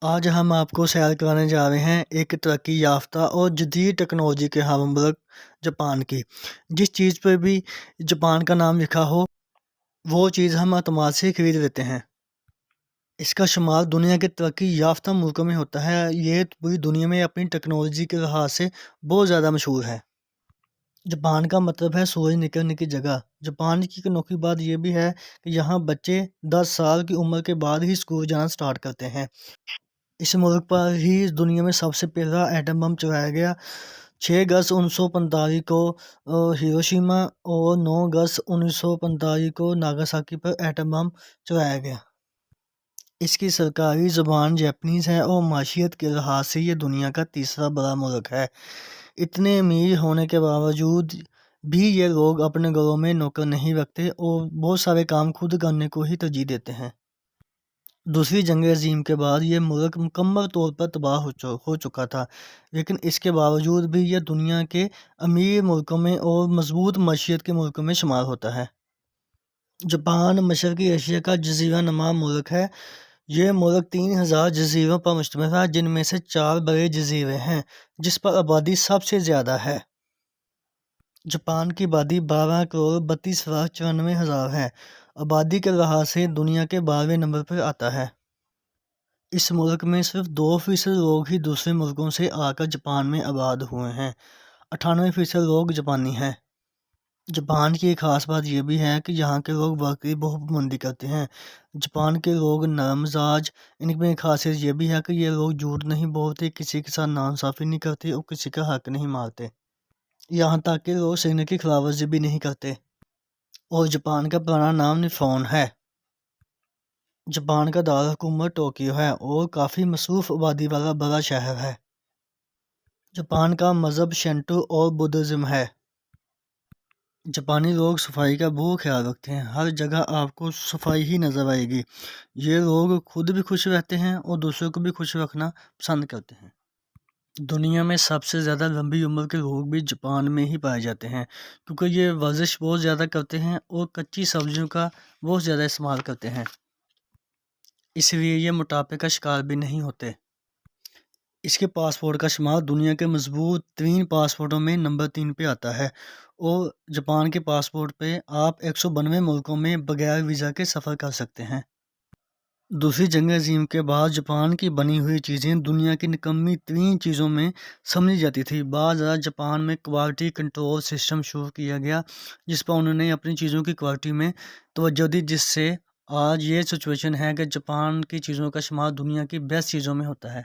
آج ہم آپ کو سیر کرانے جا رہے ہیں ایک ترقی یافتہ اور جدید ٹیکنالوجی کے حامل ملک جاپان کی۔ جس چیز پہ بھی جاپان کا نام لکھا ہو وہ چیز ہم اعتماد سے خرید لیتے ہیں۔ اس کا شمار دنیا کے ترقی یافتہ ملکوں میں ہوتا ہے۔ یہ پوری دنیا میں اپنی ٹیکنالوجی کے لحاظ سے بہت زیادہ مشہور ہے۔ جاپان کا مطلب ہے سورج نکلنے کی جگہ۔ جاپان کی انوکھی بات یہ بھی ہے کہ یہاں بچے 10 سال کی عمر کے بعد ہی اسکول جانا سٹارٹ کرتے ہیں۔ اس ملک پر ہی دنیا میں سب سے پہلا ایٹم بم چلایا گیا 6 اگست 1945 کو ہیروشیما اور 9 اگست 1945 کو ناگاساکی پر ایٹم بم چلایا گیا۔ اس کی سرکاری زبان جاپنیز ہے اور معیشت کے لحاظ سے یہ دنیا کا تیسرا بڑا ملک ہے۔ اتنے امیر ہونے کے باوجود بھی یہ لوگ اپنے گھروں میں نوکر نہیں رکھتے اور بہت سارے کام خود کرنے کو ہی ترجیح دیتے ہیں۔ دوسری جنگ عظیم کے بعد یہ ملک مکمل طور پر تباہ ہو چکا تھا، لیکن اس کے باوجود بھی یہ دنیا کے امیر ملکوں میں اور مضبوط معیشت کے ملکوں میں شمار ہوتا ہے۔ جاپان مشرقی ایشیا کا جزیرہ نما ملک ہے۔ یہ ملک 3000 جزیروں پر مشتمل ہے، جن میں سے 4 بڑے جزیرے ہیں، جس پر آبادی سب سے زیادہ ہے۔ جاپان کی آبادی 12,32,94,000 ہے۔ آبادی کے لحاظ سے دنیا کے 12ویں نمبر پر آتا ہے۔ اس ملک میں صرف 2% لوگ ہی دوسرے ملکوں سے آ کر جاپان میں آباد ہوئے ہیں۔ 98% لوگ جاپانی ہیں۔ جاپان کی ایک خاص بات یہ بھی ہے کہ یہاں کے لوگ واقعی بہت پابندی کرتے ہیں۔ جاپان کے لوگ نرم مزاج، ان میں ایک خاصیت یہ بھی ہے کہ یہ لوگ جھوٹ نہیں بولتے، کسی کے ساتھ ناانصافی نہیں کرتے اور کسی کا حق نہیں مارتے۔ یہاں تک کہ لوگ سگنل کی خلاف ورزی بھی نہیں کرتے۔ اور جاپان کا پرانا نام نیپون ہے۔ جاپان کا دارالحکومت ٹوکیو ہے اور کافی مصروف آبادی والا بڑا شہر ہے۔ جاپان کا مذہب شنٹو اور بدھزم ہے۔ جاپانی لوگ صفائی کا بہت خیال رکھتے ہیں۔ ہر جگہ آپ کو صفائی ہی نظر آئے گی۔ یہ لوگ خود بھی خوش رہتے ہیں اور دوسروں کو بھی خوش رکھنا پسند کرتے ہیں۔ دنیا میں سب سے زیادہ لمبی عمر کے لوگ بھی جاپان میں ہی پائے جاتے ہیں، کیونکہ یہ ورزش بہت زیادہ کرتے ہیں اور کچی سبزیوں کا بہت زیادہ استعمال کرتے ہیں، اس لیے یہ موٹاپے کا شکار بھی نہیں ہوتے۔ اس کے پاسپورٹ کا شمار دنیا کے مضبوط ترین پاسپورٹوں میں نمبر 3 پہ آتا ہے، اور جاپان کے پاسپورٹ پہ آپ 192 ملکوں میں بغیر ویزا کے سفر کر سکتے ہیں۔ دوسری جنگ عظیم کے بعد جاپان کی بنی ہوئی چیزیں دنیا کی نکمی ترین چیزوں میں سمجھی جاتی تھی۔ بعد ازاں جاپان میں کوالٹی کنٹرول سسٹم شروع کیا گیا، جس پر انہوں نے اپنی چیزوں کی کوالٹی میں توجہ دی، جس سے آج یہ سچویشن ہے کہ جاپان کی چیزوں کا شمار دنیا کی بیسٹ چیزوں میں ہوتا ہے۔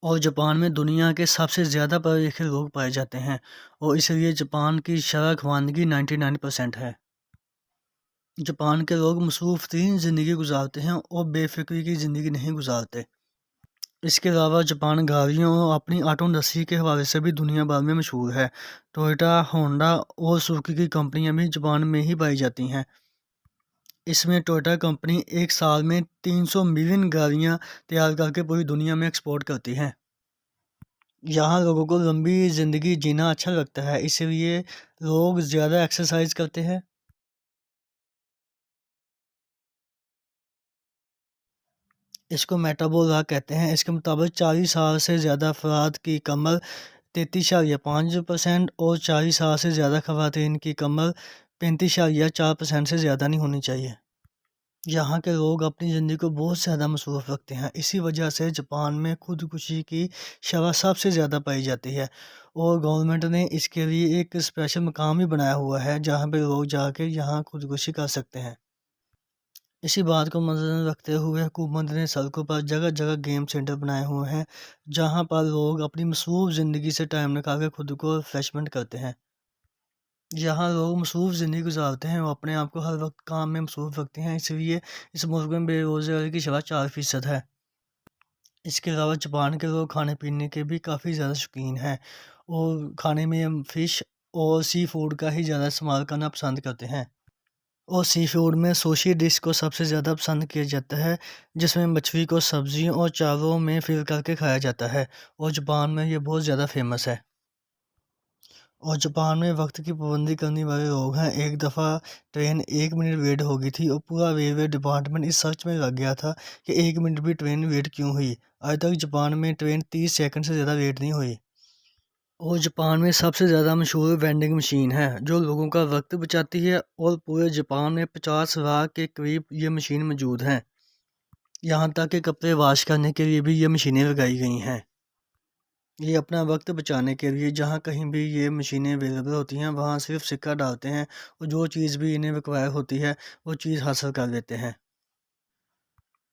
اور جاپان میں دنیا کے سب سے زیادہ پڑھے لکھے لوگ پائے جاتے ہیں، اور اس لیے جاپان کی شرح خواندگی 99% ہے۔ جاپان کے لوگ مصروف ترین زندگی گزارتے ہیں اور بے فکری کی زندگی نہیں گزارتے۔ اس کے علاوہ جاپان گاڑیوں اور اپنی آٹو انڈسٹری کے حوالے سے بھی دنیا بھر میں مشہور ہے۔ ٹویوٹا، ہونڈا اور سوزوکی کی کمپنیاں بھی جاپان میں ہی پائی جاتی ہیں۔ اس میں ٹویوٹا کمپنی ایک سال میں 300 ملین گاڑیاں تیار کر کے پوری دنیا میں ایکسپورٹ کرتی ہے۔ یہاں لوگوں کو لمبی زندگی جینا اچھا لگتا ہے، اس لیے لوگ زیادہ ایکسرسائز کرتے ہیں۔ اس کو میٹابول کہتے ہیں۔ اس کے مطابق 40 سال سے زیادہ افراد کی کمر 33.5% اور 40 سال سے زیادہ خواتین کی کمر 35.4% سے زیادہ نہیں ہونی چاہیے۔ یہاں کے لوگ اپنی زندگی کو بہت زیادہ مصروف رکھتے ہیں، اسی وجہ سے جاپان میں خودکشی کی شرح سب سے زیادہ پائی جاتی ہے، اور گورنمنٹ نے اس کے لیے ایک اسپیشل مقام بھی بنایا ہوا ہے جہاں پہ لوگ جا کے یہاں خودکشی کر سکتے ہیں۔ اسی بات کو مدنظر رکھتے ہوئے حکومت نے سڑکوں پر جگہ جگہ گیم سینٹر بنائے ہوئے ہیں، جہاں پر لوگ اپنی مصروف زندگی سے ٹائم نکال کے خود کو ریفریشمنٹ کرتے ہیں۔ یہاں لوگ مصروف زندگی گزارتے ہیں اور اپنے آپ کو ہر وقت کام میں مصروف رکھتے ہیں، اس لیے اس ملک میں بے روزگاری کی شرح 4% ہے۔ اس کے علاوہ جاپان کے لوگ کھانے پینے کے بھی کافی زیادہ شوقین ہیں، اور کھانے میں فش اور سی فوڈ کا ہی زیادہ استعمال کرنا پسند کرتے ہیں۔ اور سی فوڈ میں سوشی ڈش کو سب سے زیادہ پسند کیا جاتا ہے، جس میں مچھلی کو سبزیوں اور چاولوں میں فل کر کے کھایا جاتا ہے، اور جاپان میں یہ بہت زیادہ فیمس ہے۔ और जापान में वक्त की पाबंदी करने वाले लोग हैं। एक दफ़ा ट्रेन 1 मिनट वेट हो गई थी और पूरा रेलवे डिपार्टमेंट इस सर्च में लग गया था कि 1 मिनट भी ट्रेन वेट क्यों हुई। आज तक जापान में ट्रेन 30 सेकंड से ज़्यादा वेट नहीं हुई। और जापान में सबसे ज़्यादा मशहूर वेंडिंग मशीन है जो लोगों का वक्त बचाती है, और पूरे जापान में 50 लाख के करीब ये मशीन मौजूद हैं। यहाँ तक कि कपड़े वॉश करने के लिए भी ये मशीनें लगाई गई हैं। ये अपना वक्त बचाने के लिए जहाँ कहीं भी ये मशीनें अवेलेबल होती हैं वहाँ सिर्फ सिक्का डालते हैं और जो चीज़ भी इन्हें रिक्वायर होती है वो चीज़ हासिल कर लेते हैं।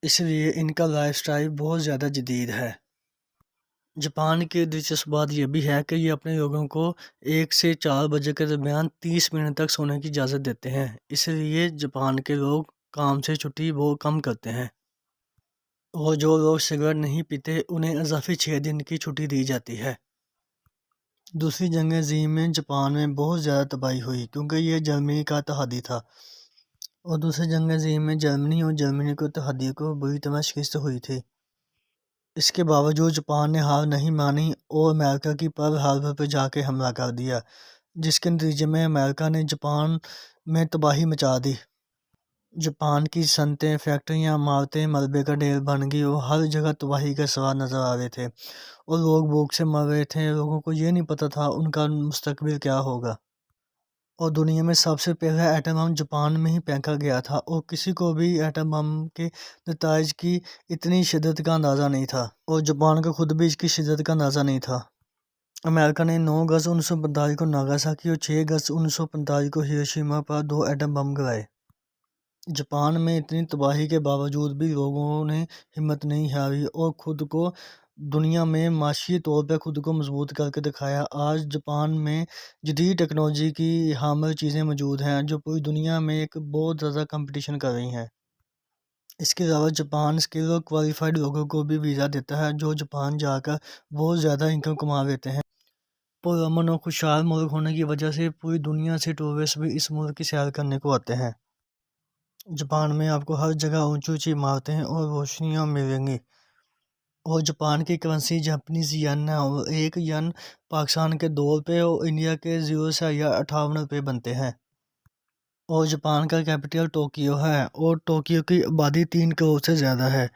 इसलिए इनका लाइफस्टाइल बहुत ज़्यादा जदीद है। जापान की दिलचस्प बात यह भी है कि ये अपने लोगों को 1 से 4 बजे के दरमियान 30 मिनट तक सोने की इजाज़त देते हैं। इसलिए जापान के लोग काम से छुट्टी बहुत कम करते हैं, और जो लोग सिगरेट नहीं पीते उन्हें इजाफी 6 दिन की छुट्टी दी जाती है। दूसरी जंग अज़ीम में जापान में बहुत ज़्यादा तबाही हुई क्योंकि यह जर्मनी का इत्तेहादी था, और दूसरी जंग अज़ीम में जर्मनी को इत्तेहादियों को बुरी तरह शिकस्त हुई थी। इसके बावजूद जापान ने हार नहीं मानी और अमेरिका की पर्ल हार्बर पर जाके हमला कर दिया, जिसके नतीजे में अमेरिका ने जापान में तबाही मचा दी। जापान की सनतें, फैक्ट्रियाँ, इमारतें मलबे का ढेर बन गई और हर जगह तबाही के सवार नज़र आ रहे थे, और लोग भूख से मर रहे थे। लोगों को ये नहीं पता था उनका मुस्तकबिल क्या होगा। और दुनिया में सबसे पहला एटम बम जापान में ही फेंका गया था, और किसी को भी एटम बम के नताइज की इतनी शिद्दत का अंदाज़ा नहीं था, और जापान को खुद भी इसकी शिद्दत का अंदाज़ा नहीं था। अमेरिका ने 9 अगस्त 1945 को नागासाकी और 6 अगस्त 1945 को हिरोशिमा पर 2 एटम बम गिराए। जापान में इतनी तबाही के बावजूद भी लोगों ने हिम्मत नहीं हारी और खुद को दुनिया में माशी तौर पर खुद को मजबूत करके दिखाया। आज जापान में जदीद टेक्नोलॉजी की हामिल चीज़ें मौजूद हैं जो पूरी दुनिया में एक बहुत ज़्यादा कंपटीशन कर रही हैं। इसके अलावा जापान स्किल और क्वालिफाइड लोगों को भी वीज़ा देता है जो जापान जाकर बहुत ज़्यादा इनकम कमा लेते हैं। पुरअमन और खुशहाल मुल्क होने की वजह से पूरी दुनिया से टूरिस्ट भी इस मुल्क की सैर करने को आते हैं। जापान में आपको हर जगह ऊंची ऊंची इमारतें और रोशनियाँ मिलेंगी, और जापान की करेंसी जापानीज़ येन है, और 1 येन पाकिस्तान के $2 और इंडिया के 0 से 58 रुपये बनते हैं। और जापान का कैपिटल टोक्यो है, और टोक्यो की आबादी 3 करोड़ से ज़्यादा है,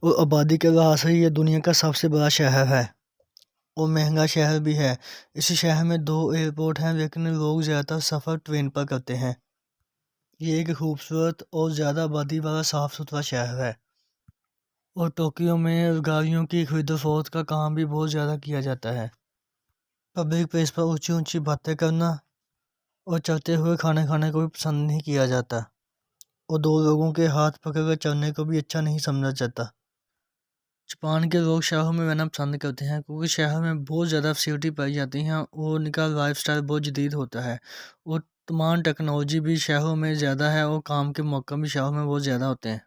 और आबादी के लिहाज से ये दुनिया का सबसे बड़ा शहर है और महंगा शहर भी है। इस शहर में 2 एयरपोर्ट हैं, लेकिन लोग ज़्यादातर सफ़र ट्रेन पर करते हैं। ये एक खूबसूरत और ज़्यादा आबादी वाला साफ़ सुथरा शहर है, और टोक्यो में गाड़ियों की खरीदो फरोख्त का काम भी बहुत ज़्यादा किया जाता है। पब्लिक प्लेस पर ऊंची ऊंची बातें करना और चलते हुए खाने खाने को भी पसंद नहीं किया जाता, और 2 लोगों के हाथ पकड़कर चलने को भी अच्छा नहीं समझा जाता। जापान के लोग शहरों में रहना पसंद करते हैं क्योंकि शहर में बहुत ज़्यादा फैसिलिटी पाई जाती हैं और उनका लाइफस्टाइल बहुत जदीद होता है, और तमाम टेक्नोलॉजी भी शहरों में ज़्यादा है और काम के मौक़े भी शहरों में बहुत ज़्यादा होते हैं।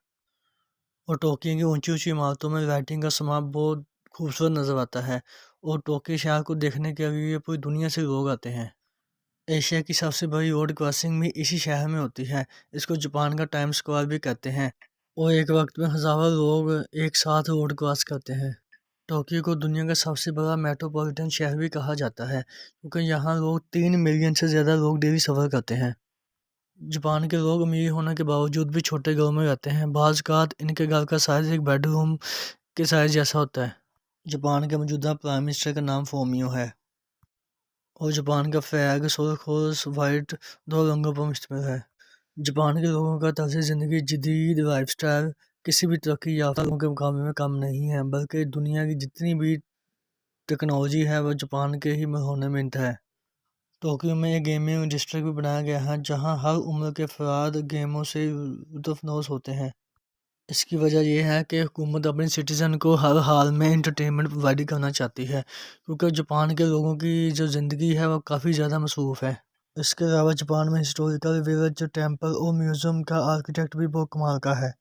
और टोक्यो की ऊंची ऊंची इमारतों में लाइटिंग का समां बहुत खूबसूरत नज़र आता है, और टोक्यो शहर को देखने के लिए पूरी दुनिया से लोग आते हैं। एशिया की सबसे बड़ी रोड क्रॉसिंग भी इसी शहर में होती है। इसको जापान का टाइम स्क्वायर भी कहते हैं, और एक वक्त में हज़ारों लोग एक साथ रोड क्रॉस करते हैं। टोक्यो को दुनिया का सबसे बड़ा मेट्रोपॉलिटन शहर भी कहा जाता है क्योंकि यहाँ लोग 3 मिलियन से ज़्यादा लोग डेली सफ़र करते हैं। जापान के लोग अमीर होने के बावजूद भी छोटे घरों में रहते हैं। बाज़ औक़ात इनके घर का साइज़ एक बेडरूम के साइज़ जैसा होता है। जापान के मौजूदा प्राइम मिनिस्टर का नाम फोमियो है, और जापान का फ्लैग सुर्ख और वाइट 2 रंगों पर मुश्तमिल है। जापान के लोगों का तर्ज़ ज़िंदगी जदीद लाइफस्टाइल किसी भी तरक्की याफ्ता लोगों के मुकाबले में कम नहीं है, बल्कि दुनिया की जितनी भी टेक्नोलॉजी है वह जापान के ही में होने में इंतहा है। टोक्यो में एक गेमिंग डिस्ट्रिक्ट भी बनाया गया है जहां हर उम्र के अफराद गेमों से लुत्फ़अंदोज़ होते हैं। इसकी वजह यह है कि हुकूमत अपने सिटीज़न को हर हाल में एंटरटेनमेंट प्रोवाइड करना चाहती है क्योंकि जापान के लोगों की जो ज़िंदगी है वो काफ़ी ज़्यादा मसरूफ़ है। इसके अलावा जापान में हिस्टोरिकल विलेज, टेम्पल और म्यूज़ियम का आर्किटेक्ट भी बहुत कमाल का है,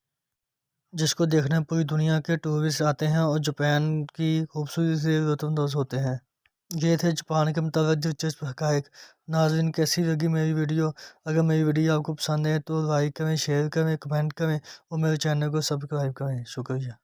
जिसको देखने पूरी दुनिया के टूरिस्ट आते हैं और जापान की खूबसूरती से लुत्फ़अंदोज़ होते हैं। ये थे जापान के मुताबिक दिलचस्प हक़ाइक़। नाज़रीन, कैसी लगी मेरी वीडियो? अगर मेरी वीडियो आपको पसंद है तो लाइक करें, शेयर करें, कमेंट करें और मेरे चैनल को सब्सक्राइब करें। शुक्रिया।